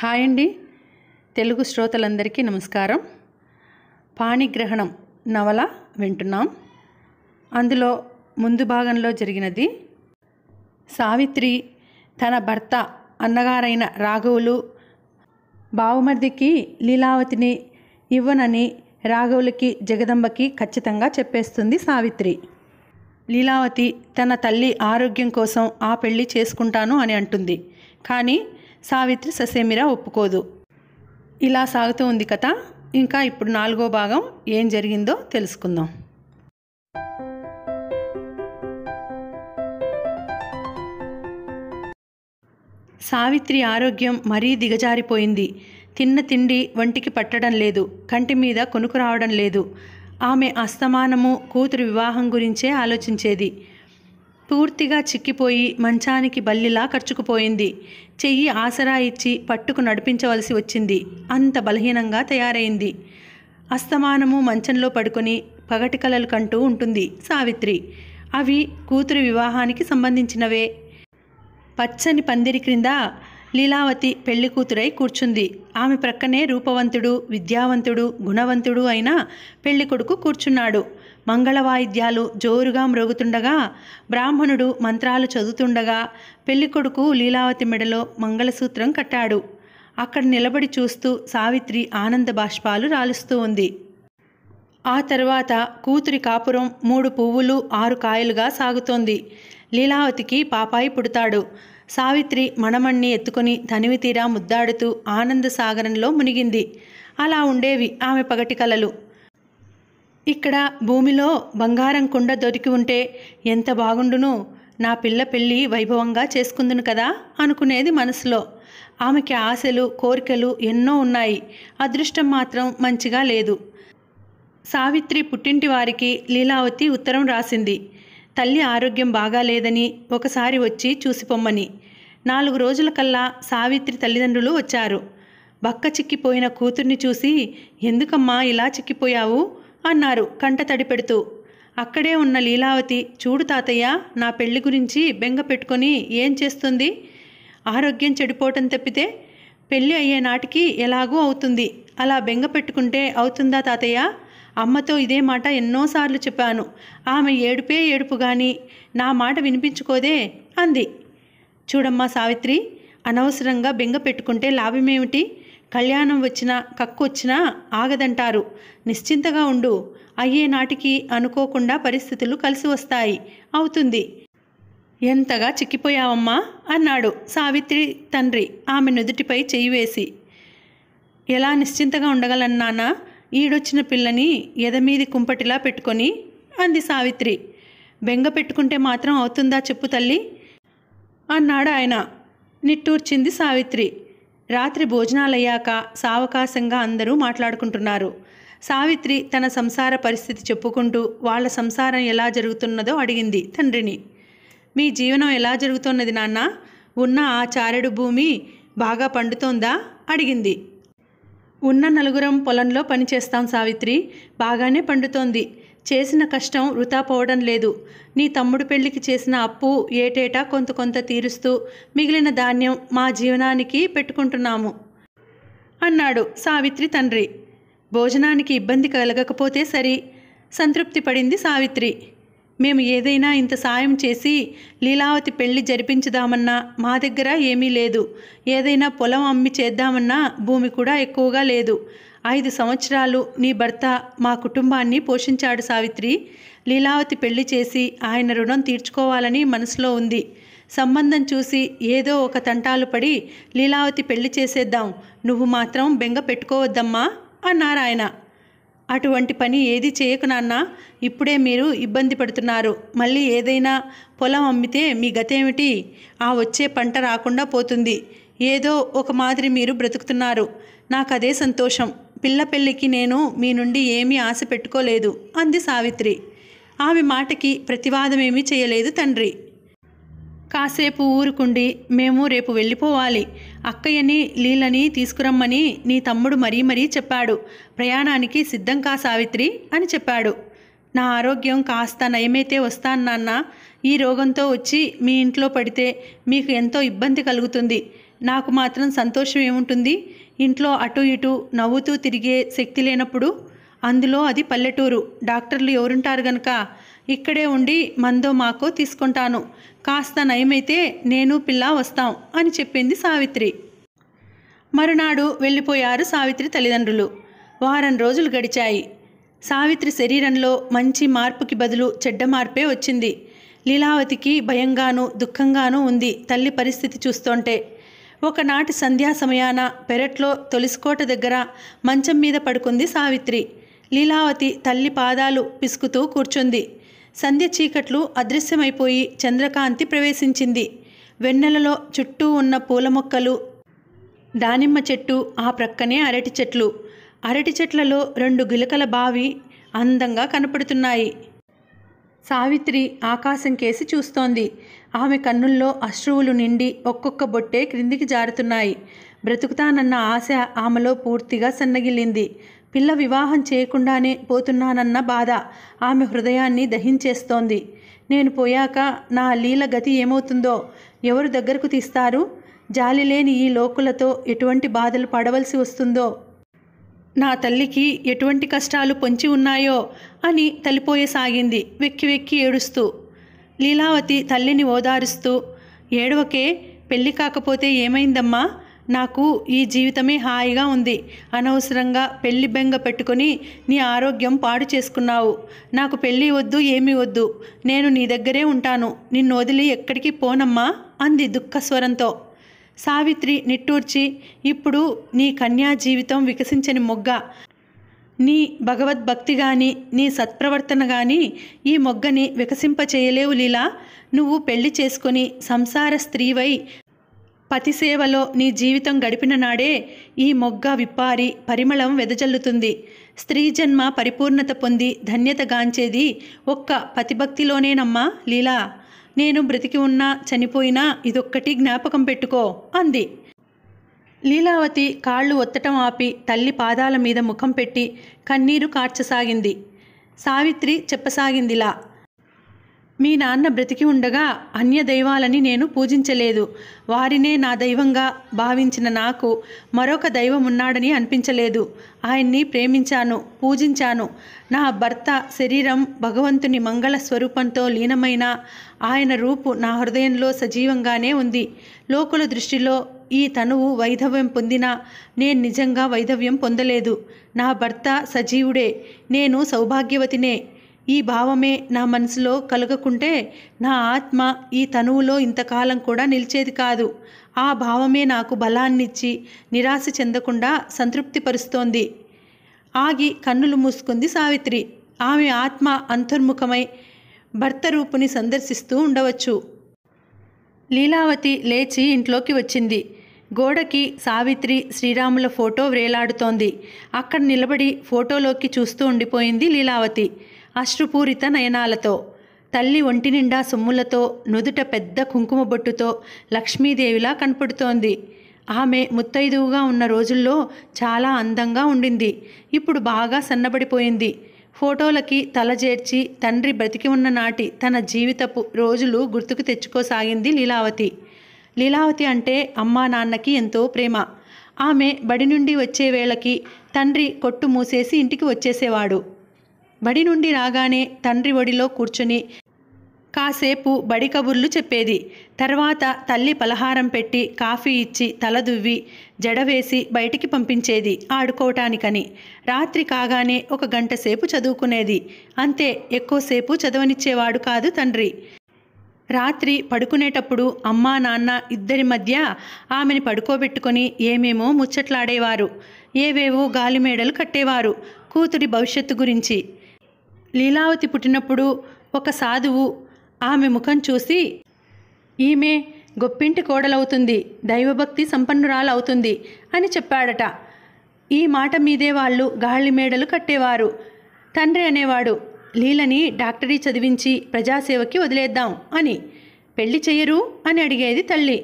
Hi అండి. తెలుగు శ్రోతలందరికీ నమస్కారం. పాణిగ్రహణం నవల వింటున్నాం. అందులో ముందు భాగంలో జరిగినది సావిత్రి తన భర్త అన్నగారైన రాఘవులు బావుమర్దికి లీలావతిని ఇవ్వనని రాఘవులకి జగదంబకి ఖచ్చితంగా చెప్పేస్తుంది సావిత్రి. లీలావతి తన తల్లి ఆరోగ్యం కోసం ఆ పెళ్లి చేసుకుంటాను అని అంటుంది. కానీ సావిత్రి ససేమిరా ఒప్పుకోదు. ఇలా సాగుతూ ఉంది కథ. ఇంకా ఇప్పుడు 4వ భాగం ఏం జరిగిందో తెలుసుకుందాం. సావిత్రి ఆరోగ్యం మరీ దిగజారిపోయింది. తిన్న తిండి వంటికి పట్టడం లేదు, కంటి మీద కొనుకు రావడం లేదు. ఆమె అస్తమానము కూతురు వివాహం గురించే ఆలోచించేది. పూర్తిగా చిక్కిపోయి మంచానికి బల్లిలా ఖర్చుకుపోయింది. చెయ్యి ఆసరా ఇచ్చి పట్టుకు నడిపించవలసి వచ్చింది. అంత బలహీనంగా తయారైంది. అస్తమానము మంచంలో పడుకొని పగటి కలలు కంటూ ఉంటుంది సావిత్రి. అవి కూతురు వివాహానికి సంబంధించినవే. పచ్చని పందిరి క్రింద లీలావతి పెళ్లి కూతురై కూర్చుంది. ఆమె ప్రక్కనే రూపవంతుడు, విద్యావంతుడు, గుణవంతుడు అయిన పెళ్లి కొడుకు కూర్చున్నాడు. మంగళవాయిద్యాలు జోరుగా మ్రోగుతుండగా, బ్రాహ్మణుడు మంత్రాలు చదువుతుండగా పెళ్లికొడుకు లీలావతి మెడలో మంగళసూత్రం కట్టాడు. అక్కడ నిలబడి చూస్తూ సావిత్రి ఆనంద బాష్పాలు రాలుస్తూ ఉంది. ఆ తర్వాత కూతురి కాపురం 3 పువ్వులు 6 కాయలుగా సాగుతోంది. లీలావతికి పాపాయి పుడతాడు. సావిత్రి మణమణ్ణి ఎత్తుకొని తనివి తీరా ముద్దాడుతూ ఆనంద సాగరంలో మునిగింది. అలా ఉండేవి ఆమె పగటి కలలు. ఇక్కడ భూమిలో బంగారం కుండ దొరికి ఉంటే ఎంత బాగుండును, నా పిల్ల పెళ్ళి వైభవంగా చేసుకుందును కదా అనుకునేది మనసులో. ఆమెకి ఆశలు, కోరికలు ఎన్నో ఉన్నాయి. అదృష్టం మాత్రం మంచిగా లేదు. సావిత్రి పుట్టింటి వారికి లీలావతి ఉత్తరం రాసింది. తల్లి ఆరోగ్యం బాగాలేదని ఒకసారి వచ్చి చూసిపోమ్మని. 4 రోజుల కల్లా సావిత్రి తల్లిదండ్రులు వచ్చారు. బక్క చిక్కిపోయిన కూతుర్ని చూసి, ఎందుకమ్మా ఇలా చిక్కిపోయావు అన్నారు కంట తడి పెడుతూ. అక్కడే ఉన్న లీలావతి, చూడు తాతయ్య, నా పెళ్లి గురించి బెంగ పెట్టుకొని ఏం చేస్తుంది? ఆరోగ్యం చెడిపోవటం తప్పితే పెళ్ళి అయ్యే నాటికి ఎలాగూ అవుతుంది. అలా బెంగ పెట్టుకుంటే అవుతుందా తాతయ్య? అమ్మతో ఇదే మాట ఎన్నోసార్లు చెప్పాను. ఆమె ఏడుపే ఏడుపు గాని నా మాట వినిపించుకోదే అంది. చూడమ్మా సావిత్రి, అనవసరంగా బెంగ పెట్టుకుంటే లాభమేమిటి? కళ్యాణం వచ్చినా కక్కు వచ్చినా ఆగదంటారు. నిశ్చింతగా ఉండు. అయ్యే నాటికి అనుకోకుండా పరిస్థితులు కలిసి వస్తాయి. అవుతుంది. ఎంతగా చిక్కిపోయావమ్మా అన్నాడు సావిత్రి తండ్రి ఆమె నుదుటిపై చెయ్యి వేసి. ఎలా నిశ్చింతగా ఉండగలన్నానా? ఈడొచ్చిన పిల్లని ఎదమీది కుంపటిలా పెట్టుకొని అంది సావిత్రి. బెంగ పెట్టుకుంటే మాత్రం అవుతుందా చెప్పు తల్లి అన్నాడు ఆయన. నిట్టూర్చింది సావిత్రి. రాత్రి భోజనాలయ్యాక సావకాశంగా అందరూ మాట్లాడుకుంటున్నారు. సావిత్రి తన సంసార పరిస్థితి చెప్పుకుంటూ వాళ్ళ సంసారం ఎలా జరుగుతున్నదో అడిగింది తండ్రిని. మీ జీవనం ఎలా జరుగుతున్నది నాన్న? ఉన్న ఆ చారెడు భూమి బాగా పండుతోందా అడిగింది. ఉన్న 4 పొలంలో పనిచేస్తాం సావిత్రి. బాగానే పండుతోంది. చేసిన కష్టం వృథా పోవడం లేదు. నీ తమ్ముడు పెళ్లికి చేసిన అప్పు ఏటేటా కొంత తీరుస్తూ మిగిలిన ధాన్యం మా జీవనానికి పెట్టుకుంటున్నాము అన్నాడు సావిత్రి తండ్రి. భోజనానికి ఇబ్బంది కలగకపోతే సరి, సంతృప్తి పడింది సావిత్రి. మేము ఏదైనా ఇంత సాయం చేసి లీలావతి పెళ్లి జరిపించుదామన్నా మా దగ్గర ఏమీ లేదు. ఏదైనా పొలం అమ్మి చేద్దామన్నా భూమి కూడా ఎక్కువగా లేదు. 5 సంవత్సరాలు నీ భర్త మా కుటుంబాన్ని పోషించాడు సావిత్రి. లీలావతి పెళ్లి చేసి ఆయన రుణం తీర్చుకోవాలని మనసులో ఉంది. సంబంధం చూసి ఏదో ఒక తంటాలు పడి లీలావతి పెళ్లి చేసేద్దాం. నువ్వు మాత్రం బెంగ పెట్టుకోవద్దమ్మా అన్నారాయన. అటువంటి పని ఏది చేయకు నాన్న. ఇప్పుడే మీరు ఇబ్బంది పడుతున్నారు. మళ్ళీ ఏదైనా పొలం అమ్మితే మీ గతేమిటి? ఆ వచ్చే పంట రాకుండా పోతుంది. ఏదో ఒక మాదిరి మీరు బ్రతుకుతున్నారు. నాకదే సంతోషం. పిల్ల పెళ్ళికి నేను మీ నుండి ఏమీ ఆశ పెట్టుకోలేదు అంది సావిత్రి. ఆమె మాటకి ప్రతివాదమేమీ చేయలేదు తండ్రి. కాసేపు ఊరుకుండి, మేము రేపు వెళ్ళిపోవాలి. అక్కయ్యని లీలని తీసుకురమ్మని నీ తమ్ముడు మరీ చెప్పాడు. ప్రయాణానికి సిద్ధం కా సావిత్రి అని చెప్పాడు. నా ఆరోగ్యం కాస్త నయమైతే వస్తాను నాన్న. ఈ రోగంతో వచ్చి మీ ఇంట్లో పడితే మీకు ఎంతో ఇబ్బంది కలుగుతుంది. నాకు మాత్రం సంతోషం ఏముంటుంది? ఇంట్లో అటు ఇటు నవ్వుతూ తిరిగే శక్తి లేనప్పుడు. అందులో అది పల్లెటూరు, డాక్టర్లు ఎవరుంటారు గనక ఇక్కడే ఉండి మందో మాకో తీసుకుంటాను. కాస్త నయమైతే నేను పిల్ల వస్తాం అని చెప్పింది సావిత్రి. మరునాడు వెళ్ళిపోయారు సావిత్రి తల్లిదండ్రులు. వారం రోజులు గడిచాయి. సావిత్రి శరీరంలో మంచి మార్పుకి బదులు చెడ్డ మార్పే వచ్చింది. లీలావతికి భయంగానూ దుఃఖంగానూ ఉంది తల్లి పరిస్థితి చూస్తుంటే. ఒకనాటి సంధ్యా సమయాన పెరట్లో తులసికోట దగ్గర మంచం మీద పడుకుంది సావిత్రి. లీలావతి తల్లి పాదాలు పిసుకుతూ కూర్చుంది. సంధ్య చీకట్లు అదృశ్యమైపోయి చంద్రకాంతి ప్రవేశించింది. వెన్నెలలో చుట్టూ ఉన్న పూల మొక్కలు, దానిమ్మ చెట్టు, ఆ ప్రక్కనే అరటి చెట్లు. అరటి చెట్లలో 2 గిలకల బావి అందంగా కనపడుతున్నాయి. సావిత్రి ఆకాశం కేసి చూస్తోంది. ఆమె కన్నుల్లో అశ్రువులు నిండి ఒక్కొక్క బొట్టే క్రిందికి జారుతున్నాయి. బ్రతుకుతానన్న ఆశ ఆమెలో పూర్తిగా సన్నగిల్లింది. పిల్ల వివాహం చేయకుండానే పోతున్నానన్న బాధ ఆమె హృదయాన్ని దహించేస్తోంది. నేను పోయాక నా లీల గతి ఏమవుతుందో, ఎవరు దగ్గరకు తీస్తారు? జాలి లేని ఈ లోకులతో ఎటువంటి బాధలు పడవలసి వస్తుందో, నా తల్లికి ఎటువంటి కష్టాలు పొంచి ఉన్నాయో అని తలిపోయసాగింది వెక్కి వెక్కి ఏడుస్తూ. లీలావతి తల్లిని ఓదారుస్తూ, ఏడవకే, పెళ్ళి కాకపోతే ఏమైందమ్మా? నాకు ఈ జీవితమే హాయిగా ఉంది. అనవసరంగా పెళ్లి బెంగ పెట్టుకొని నీ ఆరోగ్యం పాడు చేసుకున్నావు. నాకు పెళ్ళి వద్దు, ఏమీ వద్దు. నేను నీ దగ్గరే ఉంటాను. నిన్ను వదిలి ఎక్కడికి పోనమ్మా అంది దుఃఖస్వరంతో. సావిత్రి నిట్టూర్చి, ఇప్పుడు నీ కన్యా జీవితం వికసించని మొగ్గ. నీ భగవద్భక్తి గాని నీ సత్ప్రవర్తన గాని ఈ మొగ్గని వికసింపచేయలేవు లీలా. నువ్వు పెళ్లి చేసుకొని సంసార స్త్రీవై పతిసేవలో నీ జీవితం గడిపిన నాడే ఈ మొగ్గ విప్పారి పరిమళం వెదజల్లుతుంది. స్త్రీ జన్మ పరిపూర్ణత పొంది ధన్యత గాంచేది ఒక్క పతిభక్తిలోనేనమ్మా లీలా. నేను బ్రతికి ఉన్నా చనిపోయినా ఇదొక్కటి జ్ఞాపకం పెట్టుకో అంది. లీలావతి కాళ్ళు ఒత్తటం ఆపి తల్లి పాదాల మీద ముఖం పెట్టి కన్నీరు కార్చసాగింది. సావిత్రి చెప్పసాగిందిలా, మీ నాన్న బ్రతికి ఉండగా అన్య దైవాలని నేను పూజించలేదు. వారినే నా దైవంగా భావించిన నాకు మరొక దైవం ఉన్నాడని అనిపించలేదు. ఆయన్ని ప్రేమించాను, పూజించాను. నా భర్త శరీరం భగవంతుని మంగళ స్వరూపంతో లీనమైన ఆయన రూపు నా హృదయంలో సజీవంగానే ఉంది. లోకుల దృష్టిలో ఈ తనువు వైధవ్యం పొందినా నేను నిజంగా వైధవ్యం పొందలేదు. నా భర్త సజీవుడే, నేను సౌభాగ్యవతినే. ఈ భావమే నా మనసులో కలగకుంటే నా ఆత్మ ఈ తనువులో ఇంతకాలం కూడా నిలిచేది కాదు. ఆ భావమే నాకు బలాన్నిచ్చి నిరాశ చెందకుండా సంతృప్తిపరుస్తోంది. ఆగి కన్నులు మూసుకుంది సావిత్రి. ఆమె ఆత్మ అంతర్ముఖమై భర్త రూపుని సందర్శిస్తూ ఉండవచ్చు. లీలావతి లేచి ఇంట్లోకి వచ్చింది. గోడకి సావిత్రి శ్రీరాముల ఫోటో వ్రేలాడుతోంది. అక్కడ నిలబడి ఫోటోలోకి చూస్తూ ఉండిపోయింది లీలావతి అశ్రుపూరిత నయనాలతో. తల్లి ఒంటి నిండా సొమ్ములతో, నుదుట పెద్ద కుంకుమ బొట్టుతో లక్ష్మీదేవిలా కనపడుతోంది. ఆమె ముత్తైదువుగా ఉన్న రోజుల్లో చాలా అందంగా ఉండింది. ఇప్పుడు బాగా సన్నబడిపోయింది. ఫోటోలకి తలజేర్చి తండ్రి బ్రతికి ఉన్న నాటి తన జీవితపు రోజులు గుర్తుకు తెచ్చుకోసాగింది లీలావతి. లీలావతి అంటే అమ్మా నాన్నకి ఎంతో ప్రేమ. ఆమె బడి నుండి వచ్చే వేళకి తండ్రి కొట్టు మూసేసి ఇంటికి వచ్చేసేవాడు. బడి నుండి రాగానే తండ్రి ఒడిలో కూర్చుని కాసేపు బడి కబుర్లు చెప్పేది. తర్వాత తల్లి పలహారం పెట్టి కాఫీ ఇచ్చి తల దువ్వి జడవేసి బయటికి పంపించేది ఆడుకోవటానికని. రాత్రి కాగానే 1 గంట సేపు చదువుకునేది. అంతే, ఎక్కువసేపు చదవనిచ్చేవాడు కాదు తండ్రి. రాత్రి పడుకునేటప్పుడు అమ్మా నాన్న ఇద్దరి మధ్య ఆమెని పడుకోబెట్టుకొని ఏమేమో ముచ్చట్లాడేవారు. ఏవేవో గాలిమేడలు కట్టేవారు కూతురి భవిష్యత్తు గురించి. లీలావతి పుట్టినప్పుడు ఒక సాధువు ఆమె ముఖం చూసి, ఈమె గొప్పింటి కోడలవుతుంది, దైవభక్తి సంపన్నురాలవుతుంది అని చెప్పాడట. ఈ మాట మీదే వాళ్ళు గాలిమేడలు కట్టేవారు. తండ్రి అనేవాడు, లీలని డాక్టరీ చదివించి ప్రజాసేవకి వదిలేద్దాం అని. పెళ్లి చెయ్యరు అని అడిగేది తల్లి.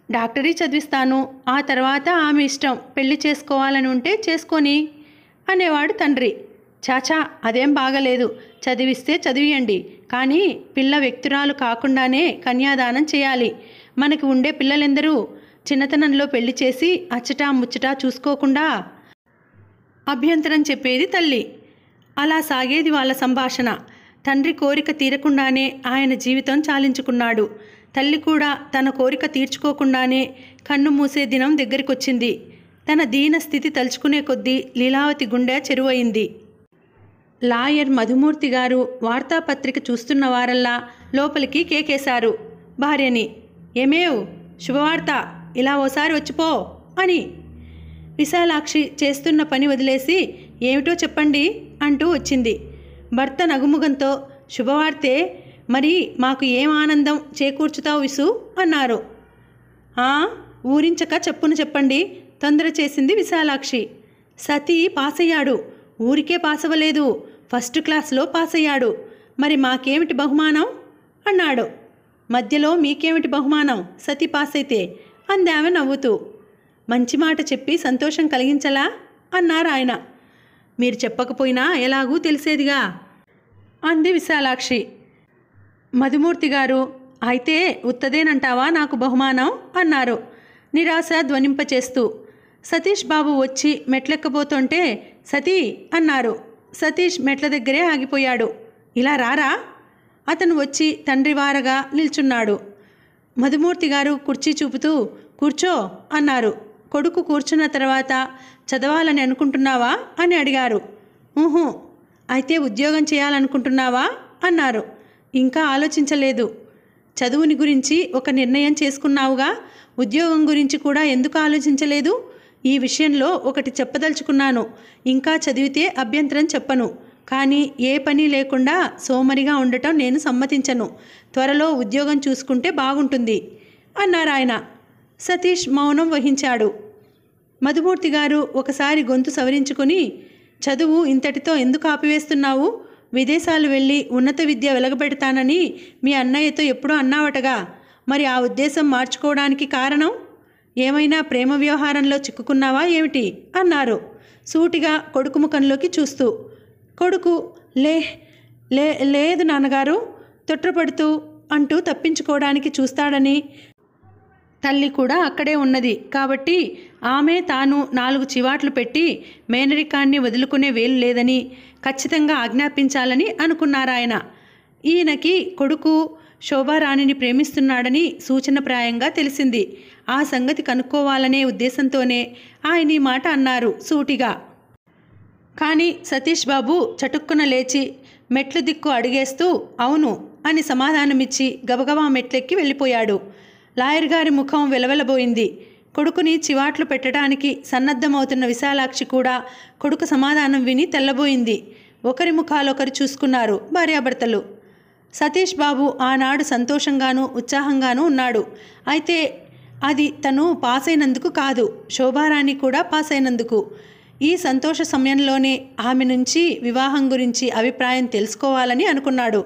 డాక్టరీ చదివిస్తాను, ఆ తర్వాత ఆమె ఇష్టం, పెళ్లి చేసుకోవాలని ఉంటే చేసుకొని అనేవాడు తండ్రి. చాచా, అదేం బాగలేదు, చదివిస్తే చదివియండి, కానీ పిల్ల వ్యక్తురాలు కాకుండానే కన్యాదానం చేయాలి. మనకి ఉండే పిల్లలెందరూ? చిన్నతనంలో పెళ్లి చేసి అచ్చటా ముచ్చటా చూసుకోకుండా అభ్యంతరం చెప్పేది తల్లి. అలా సాగేది వాళ్ళ సంభాషణ. తండ్రి కోరిక తీరకుండానే ఆయన జీవితం చాలించుకున్నాడు. తల్లి కూడా తన కోరిక తీర్చుకోకుండానే కన్ను మూసే దినం దగ్గరికొచ్చింది. తన దీన స్థితి తలుచుకునే కొద్దీ లీలావతి గుండె చెరువయింది. లాయర్ మధుమూర్తి గారు వార్తాపత్రిక చూస్తున్న వారల్లా లోపలికి కేకేశారు భార్యని. ఏమేవ్, శుభవార్త, ఇలా ఓసారి వచ్చిపో అని. విశాలాక్షి చేస్తున్న పని వదిలేసి ఏమిటో చెప్పండి అంటూ వచ్చింది. భర్త నగుముఖంతో శుభవార్తే, మరి మాకు ఏం ఆనందం చేకూర్చుతావు విసు అన్నారు. ఊరించక చెప్పును చెప్పండి, తొందర చేసింది విశాలాక్షి. సతీ పాసయ్యాడు. ఊరికే పాసవలేదు, ఫస్ట్ క్లాస్లో పాసయ్యాడు. మరి మాకేమిటి బహుమానం అన్నాడు. మధ్యలో మీకేమిటి బహుమానం, సతీ పాసైతే అందామె నవ్వుతూ. మంచి మాట చెప్పి సంతోషం కలిగించలా అన్నారు ఆయన. మీరు చెప్పకపోయినా ఎలాగూ తెలిసేదిగా అంది విశాలాక్షి. మధుమూర్తి గారు అయితే ఉత్తదేనంటావా నాకు బహుమానం అన్నారు నిరాశ ధ్వనింపచేస్తూ. సతీష్ బాబు వచ్చి మెట్లెక్కబోతుంటే సతీ అన్నారు. సతీష్ మెట్ల దగ్గరే ఆగిపోయాడు. ఇలా రారా. అతను వచ్చి తండ్రి వారగా నిల్చున్నాడు. మధుమూర్తి గారు కుర్చీ చూపుతూ కూర్చో అన్నారు. కొడుకు కూర్చున్న తర్వాత చదవాలని అనుకుంటున్నావా అని అడిగారు. ఊహు. అయితే ఉద్యోగం చేయాలనుకుంటున్నావా అన్నారు. ఇంకా ఆలోచించలేదు. చదువుని గురించి ఒక నిర్ణయం చేసుకున్నావుగా, ఉద్యోగం గురించి కూడా ఎందుకు ఆలోచించలేదు? ఈ విషయంలో ఒకటి చెప్పదలుచుకున్నాను. ఇంకా చదివితే అభ్యంతరం చెప్పను, కానీ ఏ పని లేకుండా సోమరిగా ఉండటం నేను సమ్మతించను. త్వరలో ఉద్యోగం చూసుకుంటే బాగుంటుంది అన్నారు ఆయన. సతీష్ మౌనం వహించాడు. మధుమూర్తి గారు ఒకసారి గొంతు సవరించుకొని, చదువు ఇంతటితో ఎందుకు ఆపివేస్తున్నావు? విదేశాలు వెళ్ళి ఉన్నత విద్య వెలగబెడతానని మీ అన్నయ్యతో ఎప్పుడూ అన్నావటగా, మరి ఆ ఉద్దేశం మార్చుకోవడానికి కారణం? ఏమైనా ప్రేమ వ్యవహారంలో చిక్కుకున్నావా ఏమిటి అన్నారు సూటిగా కొడుకు ముఖంలోకి చూస్తూ. కొడుకు లేదు నాన్నగారు తొట్రపడుతూ అంటూ తప్పించుకోవడానికి చూస్తాడని, తల్లి కూడా అక్కడే ఉన్నది కాబట్టి ఆమె తాను 4 చివాట్లు పెట్టి మేనరికాన్ని వదులుకునే వేలు లేదని ఖచ్చితంగా ఆజ్ఞాపించాలని అనుకున్నారాయన. ఈయనకి కొడుకు శోభారాణిని ప్రేమిస్తున్నాడని సూచనప్రాయంగా తెలిసింది. ఆ సంగతి కనుక్కోవాలనే ఉద్దేశంతోనే ఆయన ఈ మాట అన్నారు సూటిగా. కానీ సతీష్ బాబు చటుక్కున లేచి మెట్ల దిక్కు అడిగేస్తూ అవును అని సమాధానమిచ్చి గబగబా మెట్లెక్కి వెళ్ళిపోయాడు. లాయర్ గారి ముఖం వెలవెలబోయింది. కొడుకుని చివాట్లు పెట్టడానికి సన్నద్ధమవుతున్న విశాలాక్షి కూడా కొడుకు సమాధానం విని తెల్లబోయింది. ఒకరి ముఖాలొకరు చూసుకున్నారు భార్యాభర్తలు. సతీష్ బాబు ఆనాడు సంతోషంగానూ ఉత్సాహంగానూ ఉన్నాడు. అయితే అది తను పాస్ అయినందుకు కాదు, శోభారాణి కూడా పాస్ అయినందుకు. ఈ సంతోష సమయంలోనే ఆమె నుంచి వివాహం గురించి అభిప్రాయం తెలుసుకోవాలని అనుకున్నాడు.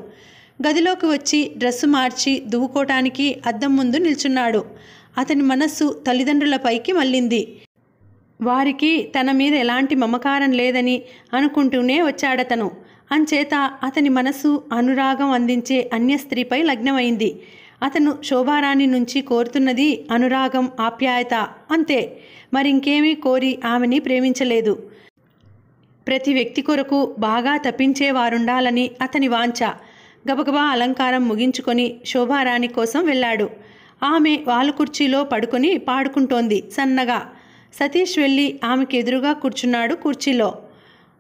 గదిలోకి వచ్చి డ్రెస్సు మార్చి దువ్వుకోవటానికి అద్దం ముందు నిల్చున్నాడు. అతని మనస్సు తల్లిదండ్రులపైకి మళ్ళింది. వారికి తన మీద ఎలాంటి మమకారం లేదని అనుకుంటూనే వచ్చాడతను. అంచేత అతని మనస్సు అనురాగం అందించే అన్య స్త్రీపై లగ్నమైంది. అతను శోభారాణి నుంచి కోరుతున్నది అనురాగం, ఆప్యాయత అంతే. మరింకేమీ కోరి ఆమెని ప్రేమించలేదు. ప్రతి వ్యక్తి కొరకు బాగా తప్పించేవారుండాలని అతని వాంఛ. గబగబా అలంకారం ముగించుకొని శోభారాణి కోసం వెళ్ళాడు. ఆమె వాలు కుర్చీలో పడుకొని పాడుకుంటోంది సన్నగా. సతీష్ వెళ్ళి ఆమెకు ఎదురుగా కూర్చున్నాడు కుర్చీలో.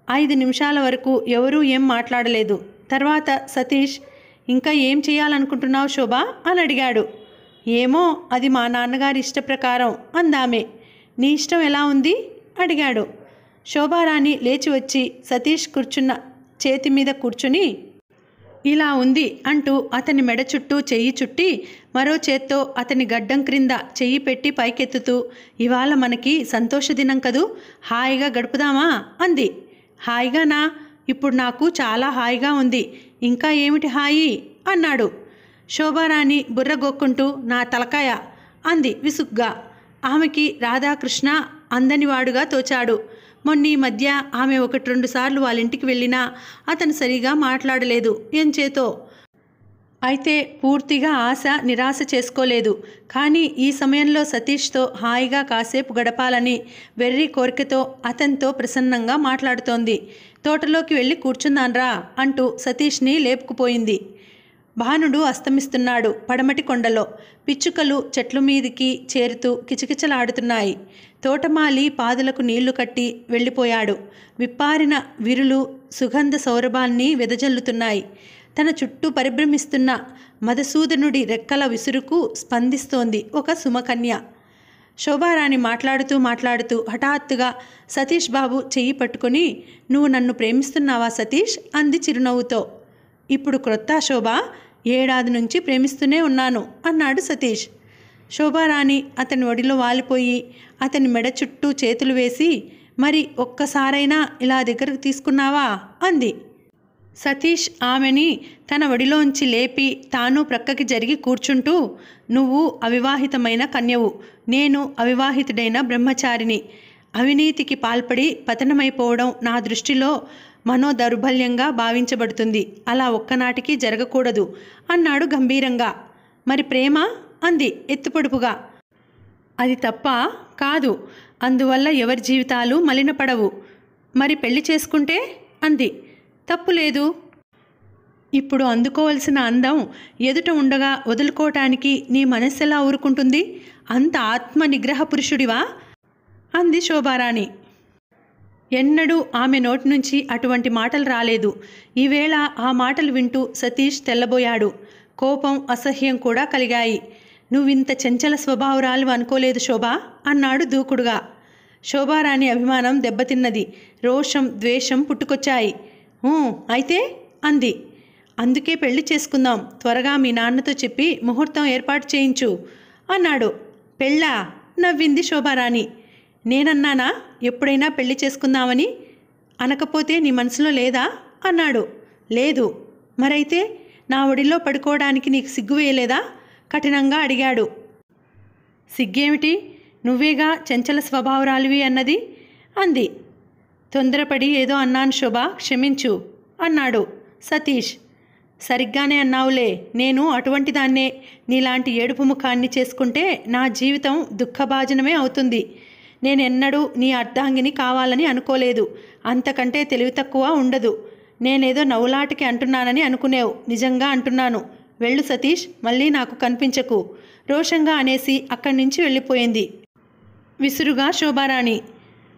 5 నిమిషాల వరకు ఎవరూ ఏం మాట్లాడలేదు. తర్వాత సతీష్, ఇంకా ఏం చేయాలనుకుంటున్నావు శోభ అని అడిగాడు. ఏమో, అది మా నాన్నగారి ఇష్ట ప్రకారం అందామె. నీ ఇష్టం ఎలా ఉంది అడిగాడు. శోభారాణి లేచి వచ్చి సతీష్ కూర్చున్న చేతి మీద కూర్చుని ఇలా ఉంది అంటూ అతని మెడ చుట్టూ చెయ్యి చుట్టి మరో చేత్తో అతని గడ్డం క్రింద చెయ్యి పెట్టి పైకెత్తుతూ, ఇవాళ మనకి సంతోష దినం కదూ, హాయిగా గడుపుదామా అంది. హాయిగానా? ఇప్పుడు నాకు చాలా హాయిగా ఉంది. ఇంకా ఏమిటి హాయి అన్నాడు. శోభారాణి బుర్రగొక్కుంటూ నా తలకాయ అంది విసుగ్గా. ఆమెకి రాధాకృష్ణ అందనివాడుగా తోచాడు. మొన్నీ మధ్య ఆమె 1-2 సార్లు వాళ్ళింటికి వెళ్ళినా అతను సరిగా మాట్లాడలేదు. ఎంచేతో అయితే పూర్తిగా ఆశ నిరాశ చేసుకోలేదు. కానీ ఈ సమయంలో సతీష్తో హాయిగా కాసేపు గడపాలని వెర్రి కోరికతో అతనితో ప్రసన్నంగా మాట్లాడుతోంది. తోటలోకి వెళ్ళి కూర్చుందాన్రా అంటూ సతీష్ని లేపుకుపోయింది. భానుడు అస్తమిస్తున్నాడు. పడమటి కొండలో పిచ్చుకలు చెట్ల మీదికి చేరుతూ కిచకిచలాడుతున్నాయి. తోటమాలి పాదులకు నీళ్లు కట్టి వెళ్ళిపోయాడు. విప్పారిన విరులు సుగంధ సౌరభాన్ని వెదజల్లుతున్నాయి. తన చుట్టూ పరిభ్రమిస్తున్న మధుసూదనుడి రెక్కల విసురుకు స్పందిస్తోంది ఒక సుమకన్య. శోభారాణి మాట్లాడుతూ హఠాత్తుగా సతీష్ బాబు చెయ్యి పట్టుకొని, నువ్వు నన్ను ప్రేమిస్తున్నావా సతీష్ అంది చిరునవ్వుతో. ఇప్పుడు క్రొత్త శోభ, ఏడాది నుంచి ప్రేమిస్తూనే ఉన్నాను అన్నాడు సతీష్. శోభారాణి అతని ఒడిలో వాలిపోయి అతని మెడ చుట్టూ చేతులు వేసి, మరి ఒక్కసారైనా ఇలా దగ్గరకు తీసుకున్నావా అంది. సతీష్ ఆమెని తన ఒడిలోంచి లేపి తాను ప్రక్కకి జరిగి కూర్చుంటూ, నువ్వు అవివాహితమైన కన్యవు, నేను అవివాహితుడైన బ్రహ్మచారిని. అవినీతికి పాల్పడి పతనమైపోవడం నా దృష్టిలో మనోదౌర్బల్యంగా భావించబడుతుంది. అలా ఒక్కనాటికి జరగకూడదు అన్నాడు గంభీరంగా. మరి ప్రేమ అంది ఎత్తుపొడుపుగా. అది తప్ప కాదు, అందువల్ల ఎవరి జీవితాలు మలినపడవు. మరి పెళ్లి చేసుకుంటే అంది. తప్పులేదు. ఇప్పుడు అందుకోవలసిన అందం ఎదుట ఉండగా వదులుకోవటానికి నీ మనస్సెలా ఊరుకుంటుంది? అంత ఆత్మ నిగ్రహ పురుషుడివా అంది శోభారాణి. ఎన్నడూ ఆమె నోటి నుంచి అటువంటి మాటలు రాలేదు. ఈవేళ ఆ మాటలు వింటూ సతీష్ తెల్లబోయాడు. కోపం, అసహ్యం కూడా కలిగాయి. నువ్వింత చంచల స్వభావరాలు అనుకోలేదు శోభా అన్నాడు దూకుడుగా. శోభారాణి అభిమానం దెబ్బతిన్నది. రోషం, ద్వేషం పుట్టుకొచ్చాయి. అయితే అంది. అందుకే పెళ్లి చేసుకుందాం, త్వరగా మీ నాన్నతో చెప్పి ముహూర్తం ఏర్పాటు చేయించు అన్నాడు. పెళ్ళా నవ్వింది శోభారాణి. నేనన్నానా ఎప్పుడైనా పెళ్లి చేసుకుందామని? అనకపోతే నీ మనసులో లేదా అన్నాడు. లేదు. మరైతే నా ఒడిలో పడుకోవడానికి నీకు సిగ్గు వేయలేదా కఠినంగా అడిగాడు. సిగ్గేమిటి, నువ్వేగా చంచల స్వభావరాలివి అన్నది అంది. తొందరపడి ఏదో అన్నాను శోభ, క్షమించు అన్నాడు సతీష్. సరిగ్గానే అన్నావులే, నేను అటువంటి దాన్నే. నీలాంటి ఏడుపు ముఖాన్ని చేసుకుంటే నా జీవితం దుఃఖభాజనమే అవుతుంది. నేనెన్నడూ నీ అర్ధాంగిని కావాలని అనుకోలేదు. అంతకంటే తెలివి తక్కువ ఉండదు. నేనేదో నవ్వులాటికి అంటున్నానని అనుకునేవు, నిజంగా అంటున్నాను. వెళ్ళు సతీష్, మళ్ళీ నాకు కనిపించకు రోషంగా అనేసి అక్కడి నుంచి వెళ్ళిపోయింది విసురుగా శోభారాణి.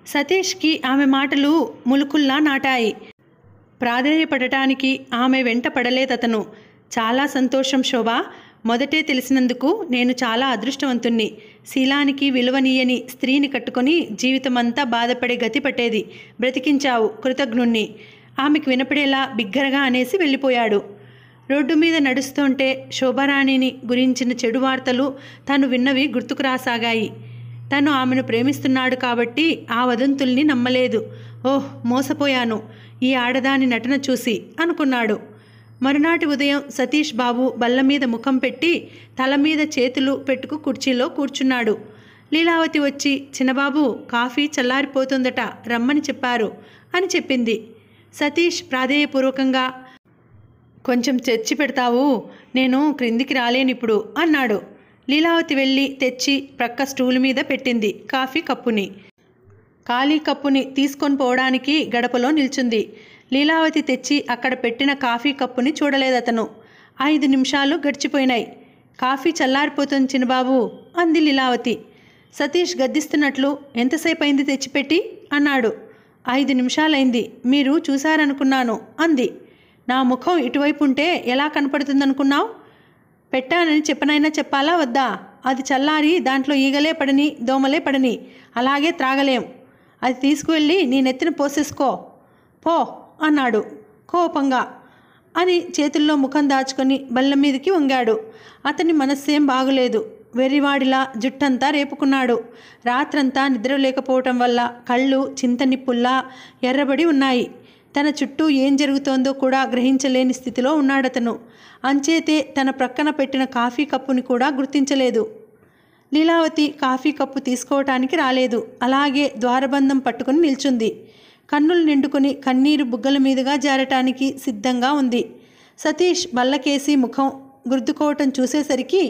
సతీష్కి ఆమె మాటలు ములుకుల్లా నాటాయి. ప్రాధేయపడటానికి ఆమె వెంట పడలేదతను. చాలా సంతోషం శోభ, మొదటే తెలిసినందుకు నేను చాలా అదృష్టవంతుణ్ణి. శీలానికి విలువనీయని స్త్రీని కట్టుకొని జీవితమంతా బాధపడే గతి పట్టేది. బ్రతికించావు, కృతజ్ఞుణ్ణి ఆమెకు వినపడేలా బిగ్గరగా అనేసి వెళ్ళిపోయాడు. రోడ్డు మీద నడుస్తుంటే శోభారాణిని గురించిన చెడు వార్తలు తను విన్నవి గుర్తుకు రాసాగాయి. తను ఆమెను ప్రేమిస్తున్నాడు కాబట్టి ఆ వదంతుల్ని నమ్మలేదు. ఓహ్, మోసపోయాను ఈ ఆడదాని నటన చూసి అనుకున్నాడు. మరునాటి ఉదయం సతీష్ బాబు బల్ల మీద ముఖం పెట్టి తల మీద చేతులు పెట్టుకు కుర్చీలో కూర్చున్నాడు. లీలావతి వచ్చి, చిన్నబాబు కాఫీ చల్లారిపోతుందట, రమ్మని చెప్పారు అని చెప్పింది. సతీష్ ప్రాధేయపూర్వకంగా, కొంచెం తెచ్చి పెడతావు, నేను క్రిందికి రాలేనిప్పుడు అన్నాడు. లీలావతి వెళ్ళి తెచ్చి ప్రక్క స్టూల్ మీద పెట్టింది కాఫీ కప్పుని. ఖాళీ కప్పుని తీసుకొని పోవడానికి గడపలో నిల్చుంది. లీలావతి తెచ్చి అక్కడ పెట్టిన కాఫీ కప్పుని చూడలేదతను. 5 నిమిషాలు గడిచిపోయినాయి. కాఫీ చల్లారిపోతుంది చిన్నబాబు అంది లీలావతి. సతీష్ గద్దిస్తున్నట్లు, ఎంతసేపు అయింది తెచ్చిపెట్టి అన్నాడు. 5 నిమిషాలైంది, మీరు చూశారనుకున్నాను అంది. నా ముఖం ఇటువైపు ఉంటే ఎలా కనపడుతుందనుకున్నావు? పెట్టానని చెప్పనైనా చెప్పాలా వద్దా? అది చల్లారి దాంట్లో ఈగలే పడని, దోమలే పడని, అలాగే త్రాగలేం. అది తీసుకువెళ్ళి నీ నెత్తిన పోసేసుకో పో అన్నాడు కోపంగా. అని చేతుల్లో ముఖం దాచుకొని బల్ల మీదకి వంగాడు. అతని మనస్సేం బాగులేదు. వెర్రివాడిలా జుట్టంతా రేపుకున్నాడు. రాత్రంతా నిద్ర లేకపోవటం వల్ల కళ్ళు చింతనిప్పుల్లా ఎర్రబడి ఉన్నాయి. తన చుట్టూ ఏం జరుగుతోందో కూడా గ్రహించలేని స్థితిలో ఉన్నాడతను. అంచేతే తన ప్రక్కన పెట్టిన కాఫీ కప్పుని కూడా గుర్తించలేదు. లీలావతి కాఫీ కప్పు తీసుకోవటానికి రాలేదు. అలాగే ద్వారబంధం పట్టుకుని నిల్చుంది. కన్నులు నిండుకొని కన్నీరు బుగ్గల మీదుగా జారటానికి సిద్ధంగా ఉంది. సతీష్ బల్లకేసి ముఖం గుర్దుకోవటం చూసేసరికి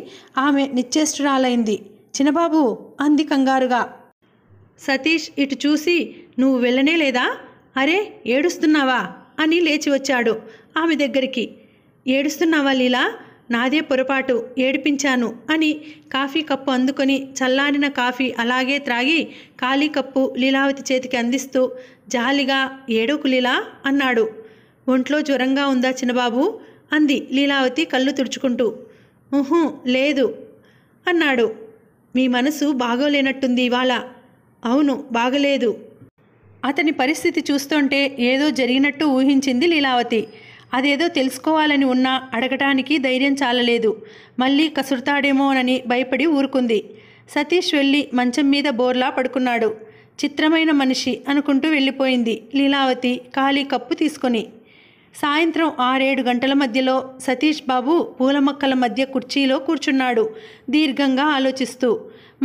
ఆమె నిశ్చేష్టురాలైంది. చిన్నబాబు అంది కంగారుగా. సతీష్ ఇటు చూసి నువ్వు వెళ్ళనే లేదా? అరే ఏడుస్తున్నావా అని లేచి వచ్చాడు ఆమె దగ్గరికి. ఏడుస్తున్నావా లీలా? నాదే పొరపాటు, ఏడిపించాను అని కాఫీ కప్పు అందుకొని చల్లారిన కాఫీ అలాగే త్రాగి ఖాళీ కప్పు లీలావతి చేతికి అందిస్తూ జాలిగా ఏడోకు లీలా అన్నాడు. ఒంట్లో జ్వరంగా ఉందా చిన్నబాబు అంది లీలావతి కళ్ళు తుడుచుకుంటూ. ఊహూ లేదు అన్నాడు. మీ మనసు బాగోలేనట్టుంది ఇవాళ. అవును బాగలేదు. అతని పరిస్థితి చూస్తుంటే ఏదో జరిగినట్టు ఊహించింది లీలావతి. అదేదో తెలుసుకోవాలని ఉన్నా అడగటానికి ధైర్యం చాలలేదు. మళ్ళీ కసురుతాడేమోనని భయపడి ఊరుకుంది. సతీష్ వెళ్ళి మంచం మీద బోర్లా పడుకున్నాడు. చిత్రమైన మనిషి అనుకుంటూ వెళ్ళిపోయింది లీలావతి ఖాళీ కప్పు తీసుకొని. సాయంత్రం 6-7 గంటల మధ్యలో సతీష్ బాబు పూల మొక్కల మధ్య కుర్చీలో కూర్చున్నాడు దీర్ఘంగా ఆలోచిస్తూ.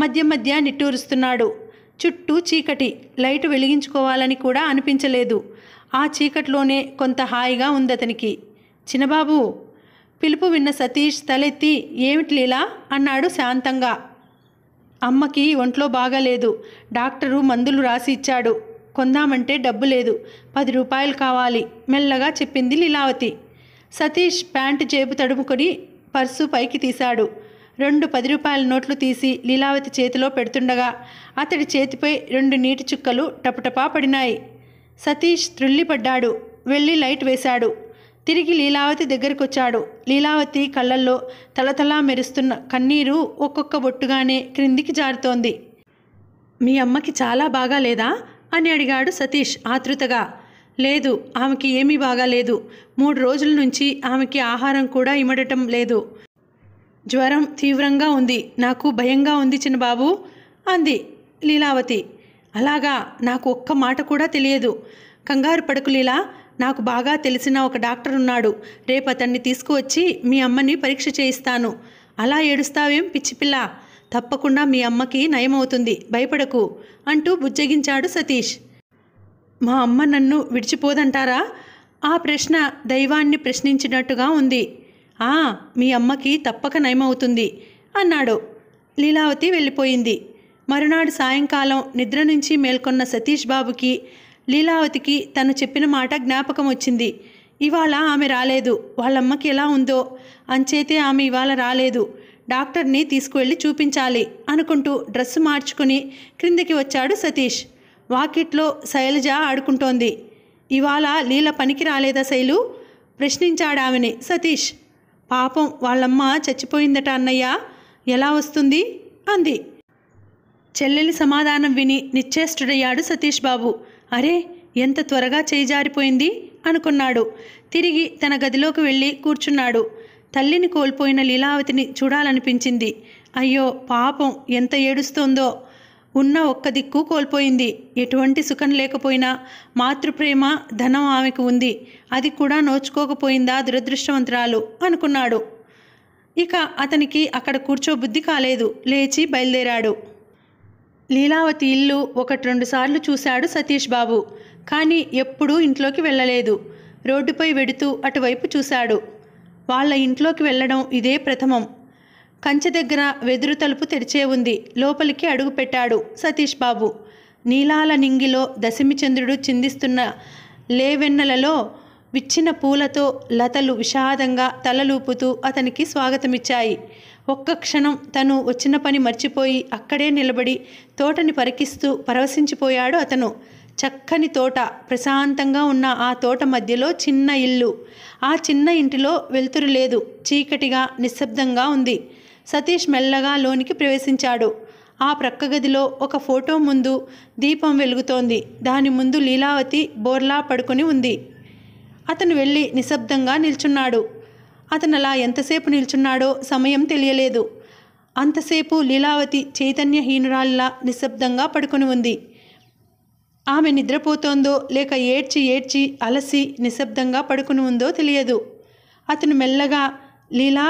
మధ్య మధ్య నిట్టూరుస్తున్నాడు. చుట్టూ చీకటి, లైటు వెలిగించుకోవాలని కూడా అనిపించలేదు. ఆ చీకట్లోనే కొంత హాయిగా ఉందతనికి. చిన్నబాబు పిలుపు విన్న సతీష్ తలెత్తి ఏమిటి లీలా అన్నాడు శాంతంగా. అమ్మకి ఒంట్లో బాగాలేదు. డాక్టరు మందులు రాసి ఇచ్చాడు. కొందామంటే డబ్బు లేదు. 10 రూపాయలు కావాలి మెల్లగా చెప్పింది లీలావతి. సతీష్ ప్యాంటు జేబు తడుముకొని పర్సు పైకి తీశాడు. 2 10 రూపాయల నోట్లు తీసి లీలావతి చేతిలో పెడుతుండగా అతడి చేతిపై 2 నీటి చుక్కలు టపటపా పడినాయి. సతీష్ త్రుళ్ళిపడ్డాడు. వెళ్ళి లైట్ వేశాడు. తిరిగి లీలావతి దగ్గరకొచ్చాడు. లీలావతి కళ్ళల్లో తలతలా మెరుస్తున్న కన్నీరు ఒక్కొక్క బొట్టుగానే క్రిందికి జారుతోంది. మీ అమ్మకి చాలా బాగా లేదా అని అడిగాడు సతీష్ ఆతృతగా. లేదు, ఆమెకి ఏమీ బాగాలేదు. 3 రోజుల నుంచి ఆమెకి ఆహారం కూడా ఇమడటం లేదు. జ్వరం తీవ్రంగా ఉంది. నాకు భయంగా ఉంది చిన్నబాబు అంది లీలావతి. అలాగా? నాకు ఒక్క మాట కూడా తెలియదు. కంగారు పడకు లీలా. నాకు బాగా తెలిసిన ఒక డాక్టర్ ఉన్నాడు. రేపు అతన్ని తీసుకువచ్చి మీ అమ్మని పరీక్ష చేయిస్తాను. అలా ఏడుస్తావేం పిచ్చిపిల్ల? తప్పకుండా మీ అమ్మకి నయమవుతుంది, భయపడకు అంటూ బుజ్జగించాడు సతీష్. మా అమ్మ నన్ను విడిచిపోదంటారా? ఆ ప్రశ్న దైవాన్ని ప్రశ్నించినట్టుగా ఉంది. మీ అమ్మకి తప్పక నయమవుతుంది అన్నాడు. లీలావతి వెళ్ళిపోయింది. మరునాడు సాయంకాలం నిద్ర నుంచి మేల్కొన్న సతీష్ బాబుకి లీలావతికి తను చెప్పిన మాట జ్ఞాపకం వచ్చింది. ఇవాళ ఆమె రాలేదు. వాళ్ళమ్మకి ఎలా ఉందో అంచేతే ఆమె ఇవాళ రాలేదు. డాక్టర్ని తీసుకువెళ్ళి చూపించాలి అనుకుంటూ డ్రెస్సు మార్చుకుని క్రిందికి వచ్చాడు సతీష్. వాకిట్లో శైలజ ఆడుకుంటోంది. ఇవాళ లీల పనికి రాలేదా శైలు ప్రశ్నించాడామెని సతీష్. పాపం వాళ్ళమ్మ చచ్చిపోయిందట అన్నయ్య, ఎలా వస్తుంది అంది. చెల్లెలి సమాధానం విని నిశ్చేష్టుడయ్యాడు సతీష్ బాబు. అరే ఎంత త్వరగా చేయిజారిపోయింది అనుకున్నాడు. తిరిగి తన గదిలోకి వెళ్ళి కూర్చున్నాడు. తల్లిని కోల్పోయిన లీలావతిని చూడాలనిపించింది. అయ్యో పాపం ఎంత ఏడుస్తోందో. ఉన్న ఒక్క దిక్కు కోల్పోయింది. ఎటువంటి సుఖం లేకపోయినా మాతృప్రేమ ధనం ఆమెకు ఉంది. అది కూడా నోచుకోకపోయిందా దురదృష్టవంతురాలు అనుకున్నాడు. ఇక అతనికి అక్కడ కూర్చోబుద్ధి కాలేదు. లేచి బయలుదేరాడు. లీలావతి ఇల్లు 1-2 సార్లు చూశాడు సతీష్ బాబు. కానీ ఎప్పుడూ ఇంట్లోకి వెళ్ళలేదు. రోడ్డుపై వెడుతూ అటువైపు చూశాడు. వాళ్ళ ఇంట్లోకి వెళ్ళడం ఇదే ప్రథమం. కంచె దగ్గర వెదురు తలుపు తెరిచే ఉంది. లోపలికి అడుగు పెట్టాడు సతీష్ బాబు. నీలాల నింగిలో దశమిచంద్రుడు చిందిస్తున్న లేవెన్నెలలో విచ్చిన పూలతో లతలు విషాదంగా తలలూపుతూ అతనికి స్వాగతమిచ్చాయి. ఒక్క క్షణం తను వచ్చిన పని మర్చిపోయి అక్కడే నిలబడి తోటని పరికిస్తూ పరవశించిపోయాడు అతను. చక్కని తోట, ప్రశాంతంగా ఉన్న ఆ తోట మధ్యలో చిన్న ఇల్లు. ఆ చిన్న ఇంటిలో వెలుతురు లేదు. చీకటిగా నిశ్శబ్దంగా ఉంది. సతీష్ మెల్లగా లోనికి ప్రవేశించాడు. ఆ ప్రక్క గదిలో ఒక ఫోటో ముందు దీపం వెలుగుతోంది. దాని ముందు లీలావతి బోర్లా పడుకొని ఉంది. అతను వెళ్ళి నిశ్శబ్దంగా నిల్చున్నాడు. అతను అలా ఎంతసేపు నిల్చున్నాడో సమయం తెలియలేదు. అంతసేపు లీలావతి చైతన్యహీనురాల్లా నిశ్శబ్దంగా పడుకొని ఉంది. ఆమె నిద్రపోతోందో లేక ఏడ్చి ఏడ్చి అలసి నిశ్శబ్దంగా పడుకుని ఉందో తెలియదు. అతను మెల్లగా లీలా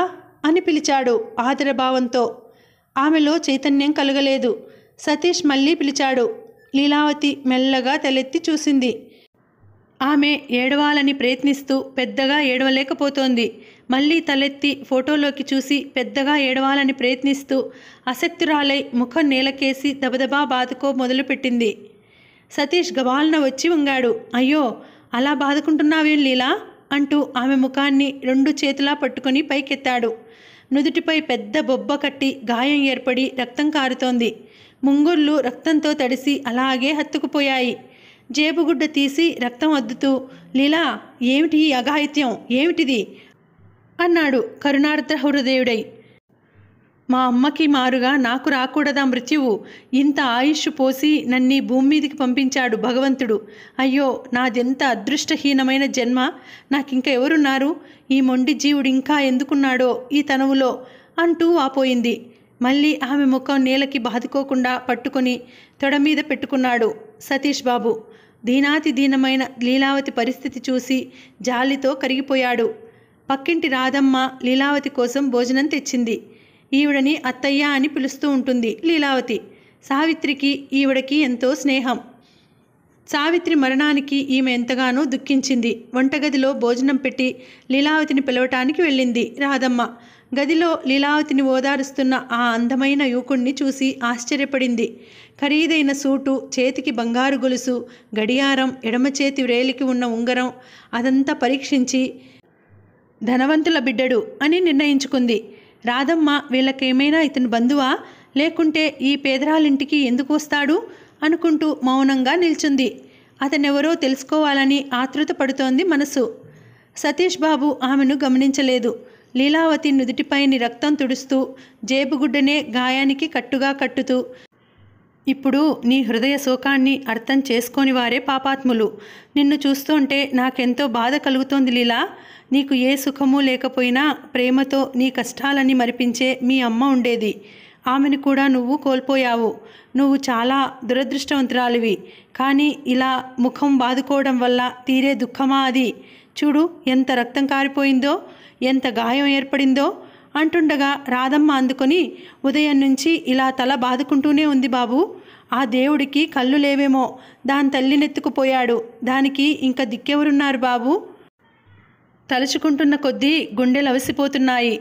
అని పిలిచాడు ఆదరభావంతో. ఆమెలో చైతన్యం కలగలేదు. సతీష్ మళ్ళీ పిలిచాడు. లీలావతి మెల్లగా తలెత్తి చూసింది. ఆమె ఏడవాలని ప్రయత్నిస్తూ పెద్దగా ఏడవలేకపోతోంది. మళ్ళీ తలెత్తి ఫోటోలోకి చూసి పెద్దగా ఏడవాలని ప్రయత్నిస్తూ అసక్తురాలై ముఖం నేలకేసి దబదబా బాదుకో మొదలుపెట్టింది. సతీష్ గబాలన వచ్చి వంగాడు. అయ్యో, అలా బాదుకుంటున్నావేం లీలా అంటూ ఆమె ముఖాన్ని 2 చేతులా పట్టుకొని పైకెత్తాడు. నుదుటిపై పెద్ద బొబ్బ కట్టి గాయం ఏర్పడి రక్తం కారుతోంది. ముంగుర్లు రక్తంతో తడిసి అలాగే హత్తుకుపోయాయి. జేబుగుడ్డ తీసి రక్తం అద్దుతూ, లీలా, ఏమిటి ఈ అఘాయిత్యం, ఏమిటిది అన్నాడు కరుణార్ద్ర హృదయుడై. మా అమ్మకి మారుగా నాకు రాకూడదా మృత్యువు? ఇంత ఆయుష్ పోసి నన్ని భూమి మీదికి పంపించాడు భగవంతుడు. అయ్యో, నాదెంత అదృష్టహీనమైన జన్మ! నాకింక ఎవరున్నారు? ఈ మొండి జీవుడు ఇంకా ఎందుకున్నాడో ఈ తనువులో అంటూ వాపోయింది. మళ్ళీ ఆమె ముఖం నేలకి బాదుకోకుండా పట్టుకొని తొడ మీద పెట్టుకున్నాడు సతీష్ బాబు. దీనాతి దీనమైన లీలావతి పరిస్థితి చూసి జాలితో కరిగిపోయాడు. పక్కింటి రాధమ్మ లీలావతి కోసం భోజనం తెచ్చింది. ఈవిడని అత్తయ్య అని పిలుస్తూ ఉంటుంది లీలావతి. సావిత్రికి ఈవిడకి ఎంతో స్నేహం. సావిత్రి మరణానికి ఈమె ఎంతగానో దుఃఖించింది. వంటగదిలో భోజనం పెట్టి లీలావతిని పిలవటానికి వెళ్ళింది రాధమ్మ. గదిలో లీలావతిని ఓదారుస్తున్న ఆ అందమైన యువకుణ్ణి చూసి ఆశ్చర్యపడింది. ఖరీదైన సూటు, చేతికి బంగారు గొలుసు, గడియారం, ఎడమ చేతి వ్రేలికి ఉన్న ఉంగరం అదంతా పరీక్షించి ధనవంతుల బిడ్డడు అని నిర్ణయించుకుంది. రాధమ్మ వీళ్ళకేమైనా ఇతను బంధువా, లేకుంటే ఈ పేదరాలింటికి ఎందుకు వస్తాడు అనుకుంటూ మౌనంగా నిల్చుంది. అతనెవరో తెలుసుకోవాలని ఆతృత పడుతోంది మనసు. సతీష్ బాబు ఆమెను గమనించలేదు. లీలావతి నుదుటిపైని రక్తం తుడుస్తూ జేబుగుడ్డనే గాయానికి కట్టుగా కట్టుతూ, ఇప్పుడు నీ హృదయ శోకాన్ని అర్థం చేసుకోని వారే పాపాత్ములు. నిన్ను చూస్తుంటే నాకెంతో బాధ కలుగుతోంది లీలా. నీకు ఏ సుఖము లేకపోయినా ప్రేమతో నీ కష్టాలని మరిపించే మీ అమ్మ ఉండేది. ఆమెను కూడా నువ్వు కోల్పోయావు. నువ్వు చాలా దురదృష్టవంతురాలివి. కానీ ఇలా ముఖం బాదుకోవడం వల్ల తీరే దుఃఖమా అది? చూడు, ఎంత రక్తం కారిపోయిందో, ఎంత గాయం ఏర్పడిందో అంటుండగా రాధమ్మ అందుకొని, ఉదయం నుంచి ఇలా తల బాదుకుంటూనే ఉంది బాబు. ఆ దేవుడికి కళ్ళు లేవేమో, దాని తల్లినెత్తుకుపోయాడు. దానికి ఇంకా దిక్కెవరున్నారు బాబు? తలుచుకుంటున్న కొద్దీ గుండెలు అవిసిపోతున్నాయి.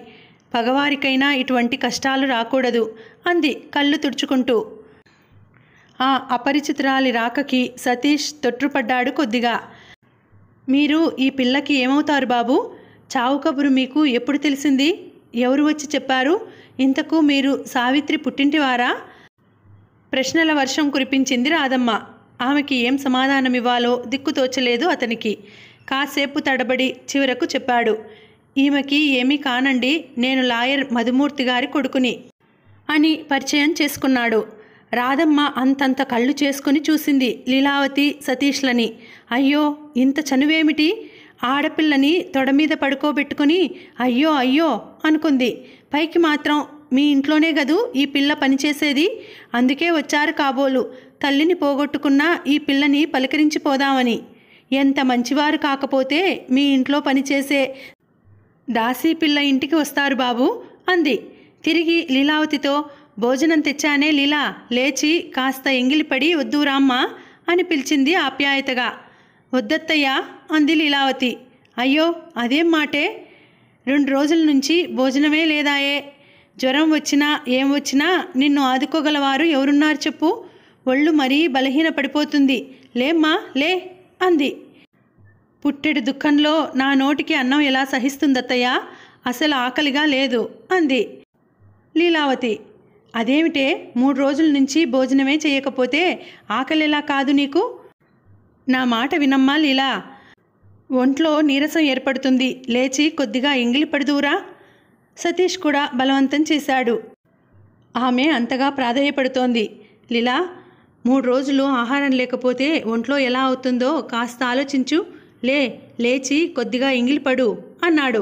పగవారికైనా ఇటువంటి కష్టాలు రాకూడదు అంది కళ్ళు తుడుచుకుంటూ. ఆ అపరిచితురాలి రాకకి సతీష్ తొట్రుపడ్డాడు కొద్దిగా. మీరు ఈ పిల్లకి ఏమవుతారు బాబు? చావు కబురు మీకు ఎప్పుడు తెలిసింది? ఎవరు వచ్చి చెప్పారు? ఇంతకు మీరు సావిత్రి పుట్టింటివారా? ప్రశ్నల వర్షం కురిపించింది రాధమ్మ. ఆమెకి ఏం సమాధానమివ్వాలో దిక్కుతోచలేదు అతనికి. కాసేపు తడబడి చివరకు చెప్పాడు, ఈమెకి ఏమీ కానండి, నేను లాయర్ మధుమూర్తి గారి కొడుకుని అని పరిచయం చేసుకున్నాడు. రాధమ్మ అంతంత కళ్ళు చేసుకుని చూసింది లీలావతి సతీష్లని. అయ్యో, ఇంత చనువేమిటి? ఆడపిల్లని తొడ మీద పడుకోబెట్టుకుని అయ్యో అయ్యో అనుకుంది. పైకి మాత్రం మీ ఇంట్లోనే గదు ఈ పిల్ల పనిచేసేది, అందుకే వచ్చారు కాబోలు తల్లిని పోగొట్టుకున్నా ఈ పిల్లని పలకరించిపోదామని. ఎంత మంచివారు కాకపోతే మీ ఇంట్లో పనిచేసే దాసీ పిల్ల ఇంటికి వస్తారు బాబు అంది. తిరిగి లీలావతితో, భోజనం తెచ్చానే లీలా, లేచి కాస్త ఎంగిలిపడి వద్దురామ్మా అని పిలిచింది ఆప్యాయతగా. వద్దత్తయ్యా అంది లీలావతి. అయ్యో, అదేం మాటే? 2 రోజుల నుంచి భోజనమే లేదాయే. జ్వరం వచ్చినా ఏం వచ్చినా నిన్ను ఆదుకోగలవారు ఎవరున్నారు చెప్పు? ఒళ్ళు మరీ బలహీన పడిపోతుంది. లేమ్మా లే అంది. పుట్టెడు దుఃఖంలో నా నోటికి అన్నం ఎలా సహిస్తుందత్తయ్యా? అసలు ఆకలిగా లేదు అంది లీలావతి. అదేమిటే, 3 రోజుల నుంచి భోజనమే చేయకపోతే ఆకలి ఎలా కాదు నీకు? నా మాట వినమ్మా లీలా, ఒంట్లో నీరసం ఏర్పడుతుంది. లేచి కొద్దిగా ఎంగిలి పడుదూరా. సతీష్ కూడా బలవంతం చేశాడు. ఆమె అంతగా ప్రాధేయపడుతోంది. లీలా, 3 రోజులు ఆహారం లేకపోతే ఒంట్లో ఎలా అవుతుందో కాస్త ఆలోచించు. లేచి కొద్దిగా ఎంగిలిపడు అన్నాడు.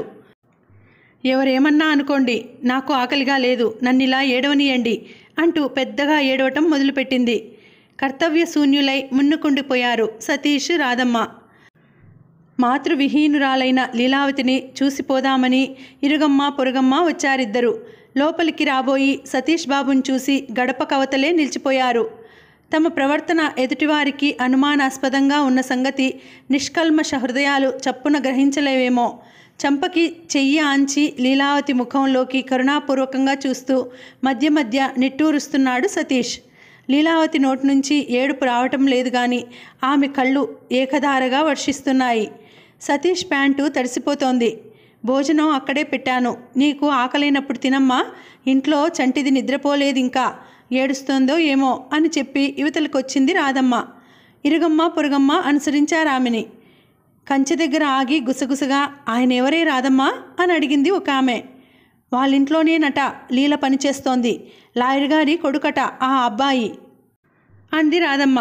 ఎవరేమన్నా అనుకోండి, నాకు ఆకలిగా లేదు, నన్నిలా ఏడవనియండి అంటూ పెద్దగా ఏడవటం మొదలుపెట్టింది. కర్తవ్యశూన్యులై మున్నుకుండిపోయారు సతీష్, రాధమ్మ. మాతృవిహీనురాలైన లీలావతిని చూసిపోదామని ఇరుగమ్మ పొరుగమ్మ వచ్చారిద్దరు. లోపలికి రాబోయి సతీష్ బాబుని చూసి గడప కవతలే నిలిచిపోయారు. తమ ప్రవర్తన ఎదుటివారికి అనుమానాస్పదంగా ఉన్న సంగతి నిష్కల్మష హృదయాలు చప్పున గ్రహించలేవేమో. చంపకి చెయ్యి ఆంచి లీలావతి ముఖంలోకి కరుణాపూర్వకంగా చూస్తూ మధ్య మధ్య నిట్టూరుస్తున్నాడు సతీష్. లీలావతి నోటి నుంచి ఏడుపు రావటం లేదు కానీ ఆమె కళ్ళు ఏకధారగా వర్షిస్తున్నాయి. సతీష్ ప్యాంటు తడిసిపోతోంది. భోజనం అక్కడే పెట్టాను, నీకు ఆకలైనప్పుడు తినమ్మా, ఇంట్లో చంటిది నిద్రపోలేదు, ఇంకా ఏడుస్తోందో ఏమో అని చెప్పి యువతలకొచ్చింది రాధమ్మ. ఇరుగమ్మ పొరుగమ్మ అనుసరించారామెని. కంచె దగ్గర ఆగి గుసగుసగా ఆయన ఎవరే రాధమ్మ అని అడిగింది ఒక ఆమె. వాళ్ళింట్లోనేనట లీల పనిచేస్తోంది, లాయర్ గారి కొడుకట ఆ అబ్బాయి అంది రాధమ్మ.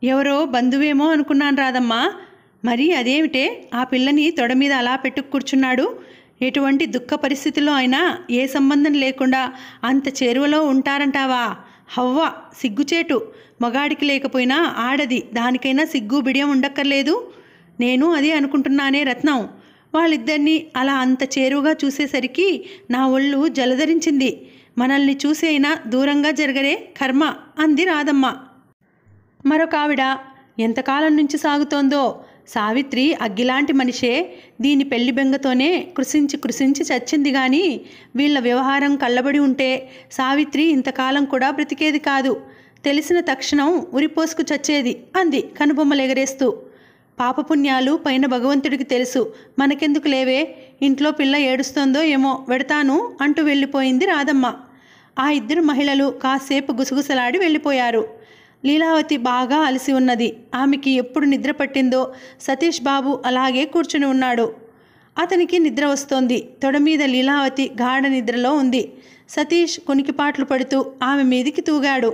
ఎవరో బంధువేమో అనుకున్నాను రాధమ్మ. మరి అదేమిటే ఆ పిల్లని తొడ మీద అలా పెట్టు కూర్చున్నాడు? ఎటువంటి దుఃఖ పరిస్థితుల్లో అయినా ఏ సంబంధం లేకుండా అంత చేరువలో ఉంటారంటావా? హవ్వ సిగ్గుచేటు, మగాడికి లేకపోయినా ఆడది, దానికైనా సిగ్గు బిడియం ఉండక్కర్లేదు. నేను అదే అనుకుంటున్నానే రత్నం. వాళ్ళిద్దరినీ అలా అంత చేరువుగా చూసేసరికి నా ఒళ్ళు జలధరించింది. మనల్ని చూసి అయినా దూరంగా జరగరే కర్మ అంది రాధమ్మ. మరొక ఆవిడ, ఎంతకాలం నుంచి సాగుతోందో సావిత్రి అగ్గిలాంటి మనిషే, దీని పెళ్లి బెంగతోనే కృషించి కృషించి చచ్చింది కానీ వీళ్ళ వ్యవహారం కళ్ళబడి ఉంటే సావిత్రి ఇంతకాలం కూడా బ్రతికేది కాదు, తెలిసిన తక్షణం ఉరిపోసుకు చచ్చేది అంది కనుబొమ్మలు ఎగరేస్తూ. పాపపుణ్యాలు పైన భగవంతుడికి తెలుసు, మనకెందుకు లేవే, ఇంట్లో పిల్ల ఏడుస్తోందో ఏమో వెడతాను అంటూ వెళ్ళిపోయింది రాధమ్మ. ఆ ఇద్దరు మహిళలు కాసేపు గుసగుసలాడి వెళ్ళిపోయారు. లీలావతి బాగా అలసి ఉన్నది. ఆమెకి ఎప్పుడు నిద్ర పట్టిందో సతీష్ బాబు అలాగే కూర్చుని ఉన్నాడు. అతనికి నిద్ర వస్తోంది. తొడ మీద లీలావతి గాఢ నిద్రలో ఉంది. సతీష్ కొనికిపాట్లు పడుతూ ఆమె మీదికి తూగాడు.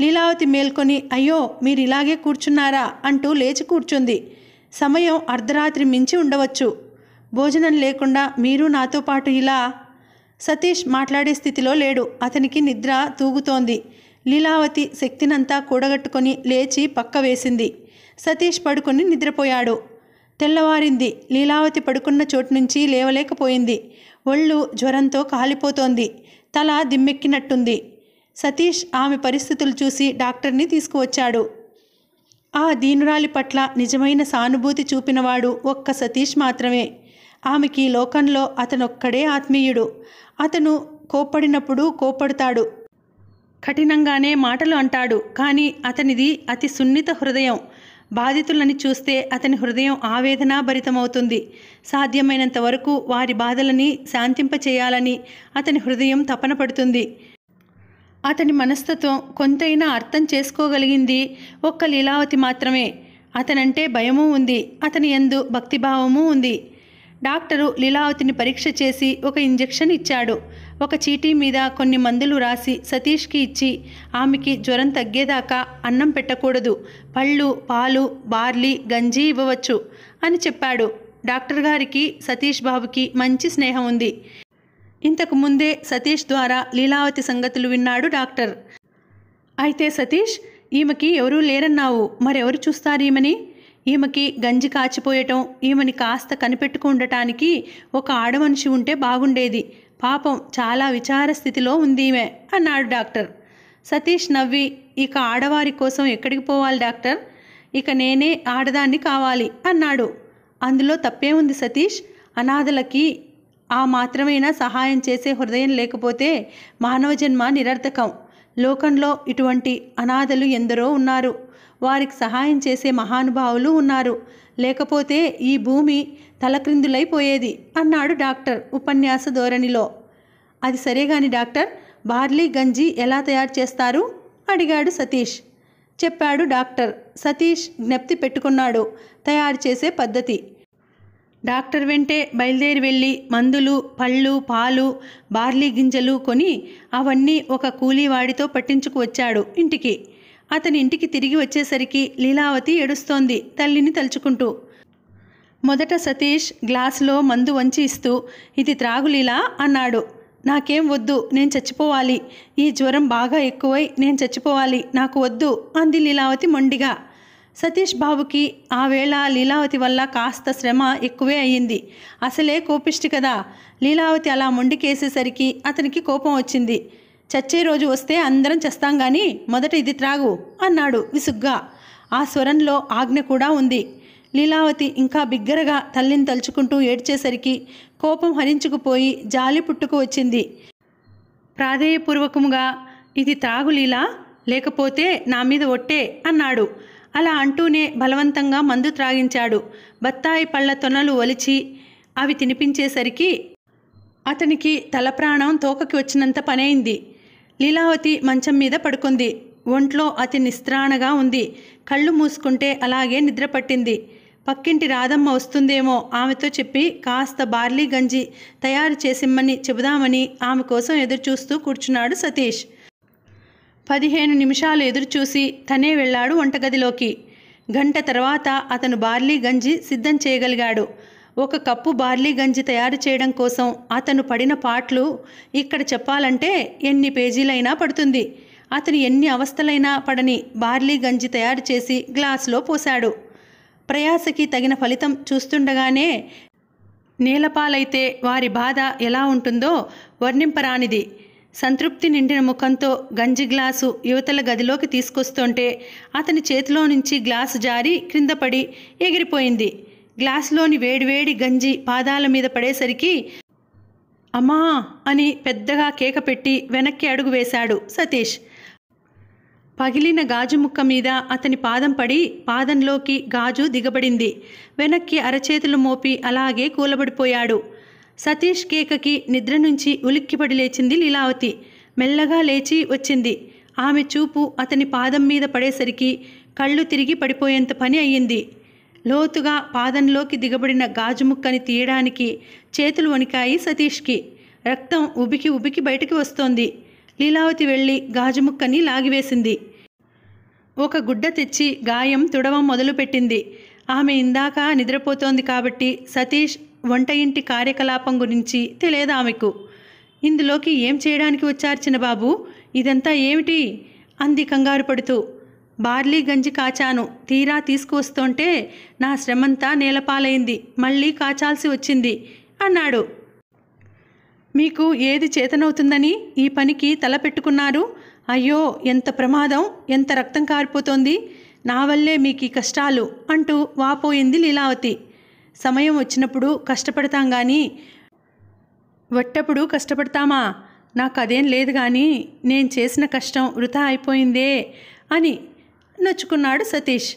లీలావతి మేల్కొని, అయ్యో మీరు ఇలాగే కూర్చున్నారా అంటూ లేచి కూర్చుంది. సమయం అర్ధరాత్రి మించి ఉండవచ్చు. భోజనం లేకుండా మీరు నాతో పాటు ఇలా? సతీష్ మాట్లాడే స్థితిలో లేడు. అతనికి నిద్ర తూగుతోంది. లీలావతి శక్తినంతా కూడగట్టుకొని లేచి పక్క వేసింది. సతీష్ పడుకొని నిద్రపోయాడు. తెల్లవారింది. లీలావతి పడుకున్న చోటు నుంచి లేవలేకపోయింది. ఒళ్ళు జ్వరంతో కాలిపోతోంది. తల దిమ్మెక్కినట్టుంది. సతీష్ ఆమె పరిస్థితులు చూసి డాక్టర్ని తీసుకువచ్చాడు. ఆ దీనురాలి పట్ల నిజమైన సానుభూతి చూపినవాడు ఒక్క సతీష్ మాత్రమే. ఆమెకి లోకంలో అతనొక్కడే ఆత్మీయుడు. అతను కోప్పడినప్పుడు కోప్పడతాడు, కఠినంగానే మాటలు అంటాడు. కానీ అతనిది అతి సున్నిత హృదయం. బాధితులని చూస్తే అతని హృదయం ఆవేదనాభరితమవుతుంది. సాధ్యమైనంత వరకు వారి బాధలని శాంతింపచేయాలని అతని హృదయం తపన పడుతుంది. అతని మనస్తత్వం కొంతైనా అర్థం చేసుకోగలిగింది ఒక్క లీలావతి మాత్రమే. అతనంటే భయమూ ఉంది, అతని యందు భక్తిభావము ఉంది. డాక్టరు లీలావతిని పరీక్ష చేసి ఒక ఇంజెక్షన్ ఇచ్చాడు. ఒక చీటీ మీద కొన్ని మందులు రాసి సతీష్కి ఇచ్చి, ఆమెకి జ్వరం తగ్గేదాకా అన్నం పెట్టకూడదు, పళ్ళు, పాలు, బార్లీ, గంజి ఇవ్వవచ్చు అని చెప్పాడు. డాక్టర్ గారికి సతీష్ బాబుకి మంచి స్నేహం ఉంది. ఇంతకు ముందే సతీష్ ద్వారా లీలావతి సంగతులు విన్నాడు డాక్టర్. అయితే సతీష్, ఈమెకి ఎవరూ లేరన్నావు, మరెవరు చూస్తారు ఈమెని? ఈమెకి గంజి కాచిపోయటం, ఈమెని కాస్త కనిపెట్టుకు ఉండటానికి ఒక ఆడమనిషి ఉంటే బాగుండేది. పాపం చాలా విచార స్థితిలో ఉంది ఈమె అన్నాడు డాక్టర్. సతీష్ నవ్వి, ఇక ఆడవారి కోసం ఎక్కడికి పోవాలి డాక్టర్? ఇక నేనే ఆడదాన్ని కావాలి అన్నాడు. అందులో తప్పేముంది సతీష్? అనాథలకి ఆ మాత్రమైనా సహాయం చేసే హృదయం లేకపోతే మానవ జన్మ నిరర్థకం. లోకంలో ఇటువంటి అనాథలు ఎందరో ఉన్నారు. వారికి సహాయం చేసే మహానుభావులు ఉన్నారు. లేకపోతే ఈ భూమి తలక్రిందులైపోయేది అన్నాడు డాక్టర్ ఉపన్యాస ధోరణిలో. అది సరేగాని డాక్టర్, బార్లీ గంజి ఎలా తయారు చేస్తారు అడిగాడు సతీష్. చెప్పాడు డాక్టర్. సతీష్ జ్ఞప్తి పెట్టుకున్నాడు తయారు చేసే పద్ధతి. డాక్టర్ వెంటే బయలుదేరి వెళ్ళి మందులు, పళ్ళు, పాలు, బార్లీ గింజలు కొని అవన్నీ ఒక కూలీవాడితో పట్టించుకు వచ్చాడు ఇంటికి. అతని ఇంటికి తిరిగి వచ్చేసరికి లీలావతి ఏడుస్తోంది తల్లిని తలుచుకుంటూ. మొదట సతీష్ గ్లాసులో మందు వంచి ఇస్తూ, ఇది త్రాగు లీలా అన్నాడు. నాకేం వద్దు, నేను చచ్చిపోవాలి, ఈ జ్వరం బాగా ఎక్కువై నేను చచ్చిపోవాలి, నాకు వద్దు అంది లీలావతి మొండిగా. సతీష్ బాబుకి ఆ వేళ లీలావతి వల్ల కాస్త శ్రమ ఎక్కువే అయ్యింది. అసలే కోపిష్టి కదా. లీలావతి అలా మొండికేసేసరికి అతనికి కోపం వచ్చింది. చచ్చే రోజు వస్తే అందరం చస్తాం గాని మొదట ఇది త్రాగు అన్నాడు విసుగ్గా. ఆ స్వరంలో ఆజ్ఞ కూడా ఉంది. లీలావతి ఇంకా బిగ్గరగా తల్లిని తలుచుకుంటూ ఏడ్చేసరికి కోపం హరించుకుపోయి జాలి పుట్టుకు వచ్చింది. ప్రాధేయపూర్వకముగా ఇది త్రాగు లీలా, లేకపోతే నా మీద ఒట్టే అన్నాడు. అలా అంటూనే బలవంతంగా మందు త్రాగించాడు. బత్తాయి పళ్ళ తొనలు ఒలిచి అవి తినిపించేసరికి అతనికి తల ప్రాణం తోకకి వచ్చినంత పనైంది. లీలావతి మంచం మీద పడుకుంది. ఒంట్లో అతి నిస్త్రాణగా ఉంది. కళ్ళు మూసుకుంటే అలాగే నిద్ర పట్టింది. పక్కింటి రాధమ్మ వస్తుందేమో ఆమెతో చెప్పి కాస్త బార్లీ గంజి తయారు చేసిమ్మని చెబుదామని ఆమె కోసం ఎదురుచూస్తూ కూర్చున్నాడు సతీష్. 15 నిమిషాలు ఎదురుచూసి తనే వెళ్ళాడు వంటగదిలోకి. గంట తర్వాత అతను బార్లీ గంజి సిద్ధం చేయగలిగాడు. 1 కప్పు బార్లీ గంజి తయారు చేయడం కోసం అతను పడిన పాట్లు ఇక్కడ చెప్పాలంటే ఎన్ని పేజీలైనా పడుతుంది. అతను ఎన్ని అవస్థలైనా పడని బార్లీ గంజి తయారు చేసి గ్లాసులో పోశాడు. ప్రయాసకి తగిన ఫలితం చూస్తుండగానే నేలపాలైతే వారి బాధ ఎలా ఉంటుందో వర్ణింపరానిది. సంతృప్తి నిండిన ముఖంతో గంజి గ్లాసు యువతల గదిలోకి తీసుకొస్తుంటే అతని చేతిలో నుంచి గ్లాసు జారి క్రింద పడి ఎగిరిపోయింది. గ్లాసులోని వేడివేడి గంజి పాదాల మీద పడేసరికి అమ్మా అని పెద్దగా కేక పెట్టి వెనక్కి అడుగు వేశాడు సతీష్. పగిలిన గాజు ముక్క మీద అతని పాదం పడి పాదంలోకి గాజు దిగబడింది. వెనక్కి అరచేతులు మోపి అలాగే కూలబడిపోయాడు. సతీష్ కేకకి నిద్ర నుంచి ఉలిక్కిపడి లేచింది లీలావతి. మెల్లగా లేచి వచ్చింది. ఆమె చూపు అతని పాదం మీద పడేసరికి కళ్ళు తిరిగి పడిపోయేంత పని అయ్యింది. లోతుగా పాదంలోకి దిగబడిన గాజు ముక్కని తీయడానికి చేతులు వణికాయి సతీష్కి. రక్తం ఉబికి ఉబికి బయటికి వస్తోంది. లీలావతి వెళ్ళి గాజు ముక్కని లాగివేసింది. 1 గుడ్డ తెచ్చి గాయం తుడవం మొదలుపెట్టింది. ఆమె ఇందాక నిద్రపోతోంది కాబట్టి సతీష్ వంట ఇంటి కార్యకలాపం గురించి తెలియదు ఆమెకు. ఇందులోకి ఏం చేయడానికి వచ్చారు చిన్నబాబు, ఇదంతా ఏమిటి అంది కంగారు పడుతూ. బార్లీ గంజి కాచాను, తీరా తీసుకువస్తుంటే నా శ్రమంతా నేలపాలైంది, మళ్ళీ కాచాల్సి వచ్చింది అన్నాడు. మీకు ఏది చేతనవుతుందని ఈ పనికి తల పెట్టుకున్నారు? అయ్యో ఎంత ప్రమాదం, ఎంత రక్తం కారిపోతోంది, నా వల్లే మీకు కష్టాలు అంటూ వాపోయింది లీలావతి. సమయం వచ్చినప్పుడు కష్టపడతాం కానీ వట్టప్పుడు కష్టపడతామా? నాకు అదేం లేదు కానీ నేను చేసిన కష్టం వృధా అయిపోయిందే అని నొచ్చుకున్నాడు సతీష్.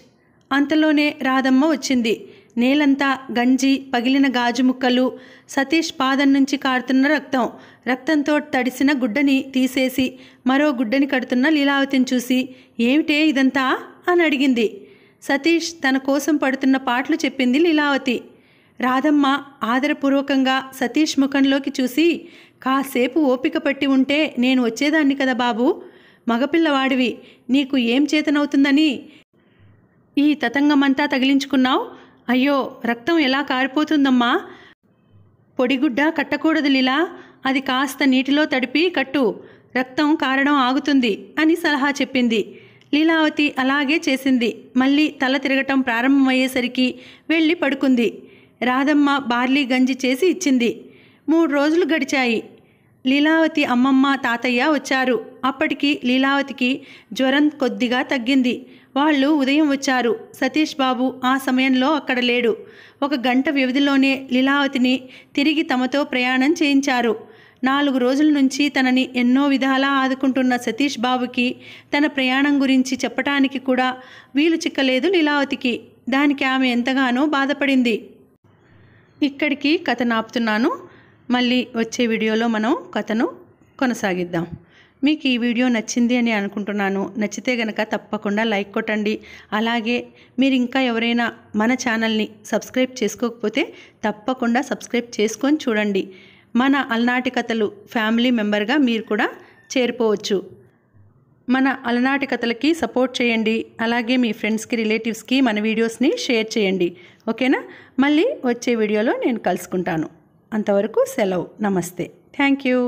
అంతలోనే రాధమ్మ వచ్చింది. నేలంతా గంజి, పగిలిన గాజు ముక్కలు, సతీష్ పాదం నుంచి కారుతున్న రక్తం. రక్తంతో తడిసిన గుడ్డని తీసేసి మరో గుడ్డని కడుతున్న లీలావతిని చూసి ఏమిటే ఇదంతా అని అడిగింది. సతీష్ తన కోసం పడుతున్న పాటలు చెప్పింది లీలావతి. రాధమ్మ ఆదరపూర్వకంగా సతీష్ ముఖంలోకి చూసి కాసేపు ఓపిక పట్టి ఉంటే నేను వచ్చేదాన్ని కదా బాబు, మగపిల్లవాడివి, నీకు ఏం చేతనవుతుందని ఈ తతంగమంతా తగిలించుకున్నావు? అయ్యో రక్తం ఎలా కారిపోతుందమ్మా, పొడిగుడ్డ కట్టకూడదు లీలా, అది కాస్త నీటిలో తడిపి కట్టు, రక్తం కారడం ఆగుతుంది అని సలహా చెప్పింది. లీలావతి అలాగే చేసింది. మళ్ళీ తల తిరగటం ప్రారంభమయ్యేసరికి వెళ్ళి పడుకుంది. రాధమ్మ బార్లీ గంజి చేసి ఇచ్చింది. 3 రోజులు గడిచాయి. లీలావతి అమ్మమ్మ, తాతయ్య వచ్చారు. అప్పటికి లీలావతికి జ్వరం కొద్దిగా తగ్గింది. వాళ్ళు ఉదయం వచ్చారు. సతీష్ బాబు ఆ సమయంలో అక్కడ లేడు. 1 గంట వ్యవధిలోనే లీలావతిని తిరిగి తమతో ప్రయాణం చేయించారు. 4 రోజుల నుంచి తనని ఎన్నో విధాలా ఆదుకుంటున్న సతీష్ బాబుకి తన ప్రయాణం గురించి చెప్పటానికి కూడా వీలు చిక్కలేదు లీలావతికి. దానికి ఆమె ఎంతగానో బాధపడింది. ఇక్కడికి కథ నాపుతున్నాను. మళ్ళీ వచ్చే వీడియోలో మనం కథను కొనసాగిద్దాం. మీకు ఈ వీడియో నచ్చింది అని అనుకుంటున్నాను. నచ్చితే గనక తప్పకుండా లైక్ కొట్టండి. అలాగే మీరు ఇంకా ఎవరైనా మన ఛానల్ని సబ్స్క్రైబ్ చేసుకోకపోతే తప్పకుండా సబ్స్క్రైబ్ చేసుకొని చూడండి. మన అలనాటి కథలు ఫ్యామిలీ మెంబర్గా మీరు కూడా చేరిపోవచ్చు. మన అలనాటి కథలకి సపోర్ట్ చేయండి. అలాగే మీ ఫ్రెండ్స్కి, రిలేటివ్స్కి మన వీడియోస్ని షేర్ చేయండి. ఓకేనా? మళ్ళీ వచ్చే వీడియోలో నేను కలుసుకుంటాను. అంతవరకు సెలవు. నమస్తే. Thank you.